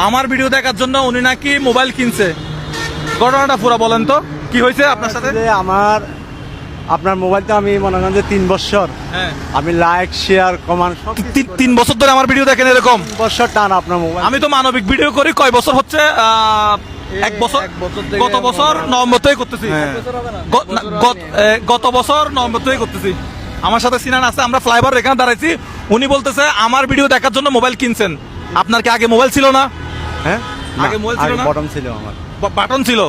আমার ভিডিও দেখার জন্য উনি নাকি মোবাইল কিনছে। ঘটনাটা পুরো বলেন তো, কি হয়েছে আপনার সাথে? যে আপনার মোবাইলটা আমি মনে করেন যে 3 বছর হ্যাঁ, আমি লাইক শেয়ার কমান সব 3 বছর ধরে আমার ভিডিও দেখেন এরকম? বছর টান আপনার মোবাইল। আমি তো মানবিক ভিডিও করি, কয় বছর হচ্ছে? 1 বছর। গত বছর নভেম্বর থেকে করতেছি। হ্যাঁ। গত বছর নভেম্বর থেকে করতেছি। আমার সাথে সিনান আছে, আমরা ফ্লাইওভার এখানে দাঁড়াইছি। উনি বলতেছে আমার ভিডিও দেখার জন্য মোবাইল কিনছেন। আপনার কি আগে মোবাইল ছিল না? হ্যাঁ, আগে মোবাইল ছিল না? বটন ছিল আমার। বাটন ছিল।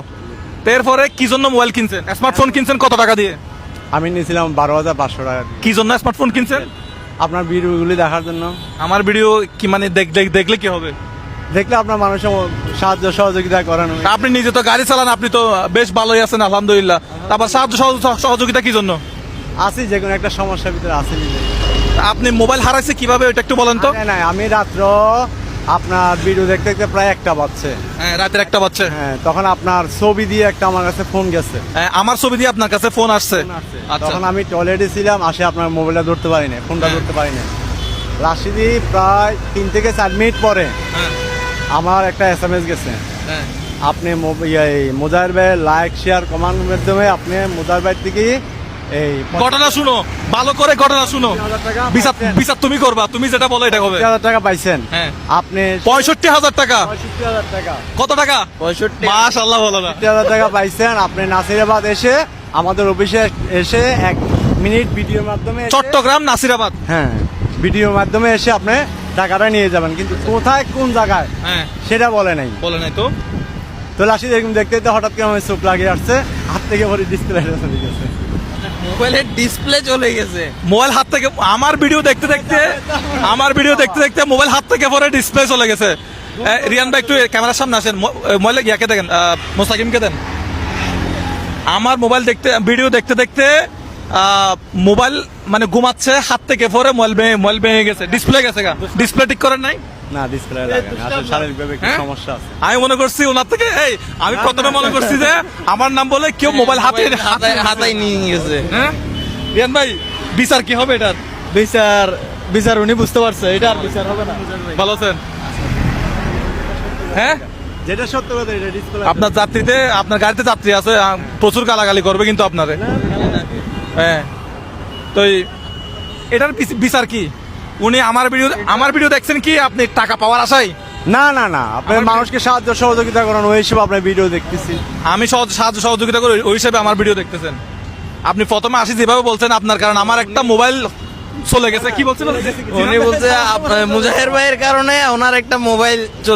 এরপরে কি জন্য মোবাইল কিনছেন? স্মার্টফোন কিনছেন কত টাকা দিয়ে? আমি নিয়েছিলাম 12,500 টাকা। কি জন্য স্মার্টফোন কিনছেন? আপনার ভিডিওগুলি দেখার জন্য। আমার ভিডিও কি মানে দেখলে কি হবে? দেখলে আপনার মানুষের সাহায্য সহযোগিতা করেন। আপনি নিজে তো গাড়ি চালান, আপনি তো বেশ ভালোই আছেন আলহামদুলিল্লাহ। তারপর সাহায্য সহযোগিতা কি জন্য? আছি যে কোনো একটা সমস্যার ভিতরে আছি নিজে। আপনি মোবাইল হারাইছে কিভাবে ওটা একটু বলেন তো। না, আমি রাত্র আপনার ভিডিও দেখতে দেখতে প্রায় 1টা বাজছে। হ্যাঁ, রাতের 1টা বাজছে। হ্যাঁ, তখন আপনার ছবি দিয়ে একটা আমার কাছে ফোন গেছে। হ্যাঁ, আমার ছবি দিয়ে আপনার কাছে ফোন আসছে। আচ্ছা, তখন আমি টয়লেটে ছিলাম, আসে আপনার মোবাইলটা ধরতে পারি না, ফোনটা হ্যাঁ। ধরতে পারি না। রাশিদি প্রায় 3 থেকে 4 মিনিট পরে হ্যাঁ, আমার একটা SMS গেছে। হ্যাঁ। আপনি মোজাহির ভাই লাইক শেয়ার কমান্ড মাধ্যমে আপনি মোজাহির ভাই থেকে এই ঘটনা শুনো, ভালো করে ঘটনা শুনো। 50,000 টাকা বিচার তুমি করবা, তুমি যেটা বলো এটা হবে। 50,000 টাকা পাইছেন। হ্যাঁ। আপনি 65,000 টাকা। 65,000 টাকা। কত টাকা? 65,000 মাশাআল্লাহ, বলো না। টাকা পাইছেন। আপনি নাসিরাবাদ এসে আমাদের অফিসে এসে 1 মিনিট ভিডিওর মাধ্যমে চট্টগ্রাম নাসিরাবাদ। হ্যাঁ, ভিডিওর মাধ্যমে এসে আপনি টাকাটা নিয়ে যাবেন, কিন্তু কোথায় কোন জায়গায় হ্যাঁ, সেটা বলে নাই। বলে নাই তো। তো লাশি এরকম দেখতে দেখতে হঠাৎ করে আমার চোখ লাগিয়ে আসছে, হাত থেকে পরে ডিসপ্লে চলে গেছে। মোবাইলের ডিসপ্লে চলে গেছে। মোবাইল হাত থেকে, আমার ভিডিও দেখতে দেখতে মোবাইল হাত থেকে পরে ডিসপ্লে চলে গেছে। রিয়ান ভাই একটু ক্যামেরার সামনে আসেন, মোবাইলে ইয়াকে দেখেন, মোস্তাকিমকে দেন। আমার ভিডিও দেখতে দেখতে মোবাইল মানে ঘুমাচ্ছে, হাত থেকে পরে মোবাইল ভেঙে গেছে, ডিসপ্লে গেছে। ডিসপ্লে ঠিক করেন নাই? না, ডিসপ্লে লাগে না, আসলে শারীরিকভাবে একটু হ্যাঁ? সমস্যা আছে। আমি মনে করছি ওনার থেকে, আমি প্রথমে মনে করছি যে আমার নাম বলে কেউ মোবাইল হাতায় নিয়ে গেছে। হ্যাঁ, রিয়ান ভাই বিচার কি হবে এটার? বিচার উনি বুঝতে পারছে, এটা আর বিচার হবে না। ভালো আছেন? হ্যাঁ, যেটা সত্য কথা, এটা ডিসপ্লে আপনার যাত্রীতে, আপনার গাড়িতে যাত্রী আছে, প্রচুর গালাগালি করবে কিন্তু আপনারে। হ্যাঁ, তো এটার বিচার কি? উনি আমার ভিডিও দেখছেন কি আপনি টাকা পাওয়ার আশায়? না, আপনার মানুষকে সাহায্য সহযোগিতা করেন, ওই হিসেবে আপনার ভিডিও দেখতেছি। আমি সাহায্য সহযোগিতা করি ওই হিসেবে আমার ভিডিও দেখতেছেন। আপনি প্রথমে আসি যেভাবে বলছেন আপনার কারণ আমার একটা মোবাইল চলে গেছে। কি বলছিল উনি বলছে মুজাহির ভাইয়ের কারণে ওনার একটা মোবাইল